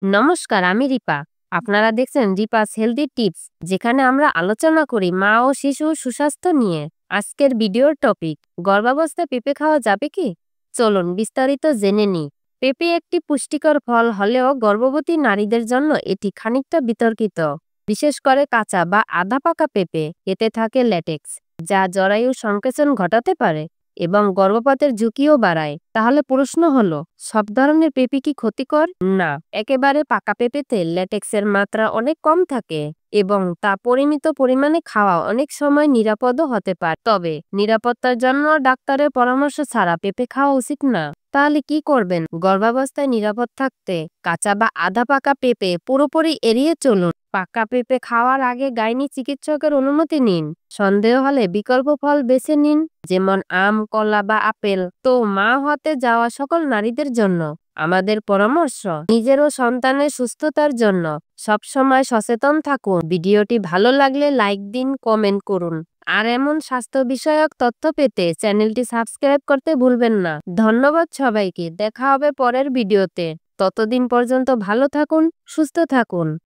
নমস্কার, আমি রিপা। আপনারা দেখছেন রিপাস হেলদি টিপস, যেখানে আমরা আলোচনা করি মা ও শিশুর সুস্বাস্থ্য নিয়ে। আজকের ভিডিওর টপিক, গর্ভাবস্থায় পেঁপে খাওয়া যাবে কি? চলুন বিস্তারিত জেনে নিই। পেঁপে একটি পুষ্টিকর ফল হলেও গর্ভবতী নারীদের জন্য এটি খানিকটা বিতর্কিত, বিশেষ করে কাঁচা বা আধা পাকা পেঁপে। এতে থাকে ল্যাটেক্স, যা জরায়ু সংকোচন ঘটাতে পারে এবং গর্ভপাতের ঝুঁকিও বাড়ায়। তাহলে প্রশ্ন হলো, সব ধরনের পেঁপে কি ক্ষতিকর? না, একেবারে পাকা পেঁপেতে ল্যাটেক্সের মাত্রা অনেক কম থাকে এবং তা পরিমিত পরিমাণে খাওয়া অনেক সময় নিরাপদও হতে পারে। তবে নিরাপত্তার জন্য ডাক্তারের পরামর্শ ছাড়া পেঁপে খাওয়া উচিত না। তাহলে কি করবেন গর্ভাবস্থায় নিরাপদ থাকতে? কাঁচা বা আধা পাকা পেঁপে পুরোপুরি এড়িয়ে চলুন। পাকা পেঁপে খাওয়ার আগে গাইনি চিকিৎসকের অনুমতি নিন। সন্দেহ হলে বিকল্প ফল বেছে নিন, যেমন আম, কলা বা আপেল। তো মা হতে যাওয়া সকল নারীদের জন্য আমাদের পরামর্শ, নিজের ও সন্তানের সুস্থতার জন্য সবসময় সচেতন থাকুন। ভিডিওটি ভালো লাগলে লাইক দিন, কমেন্ট করুন। আর এমন স্বাস্থ্য বিষয়ক তথ্য পেতে চ্যানেলটি সাবস্ক্রাইব করতে ভুলবেন না। ধন্যবাদ সবাইকে। দেখা হবে পরের ভিডিওতে। ততদিন পর্যন্ত ভালো থাকুন, সুস্থ থাকুন।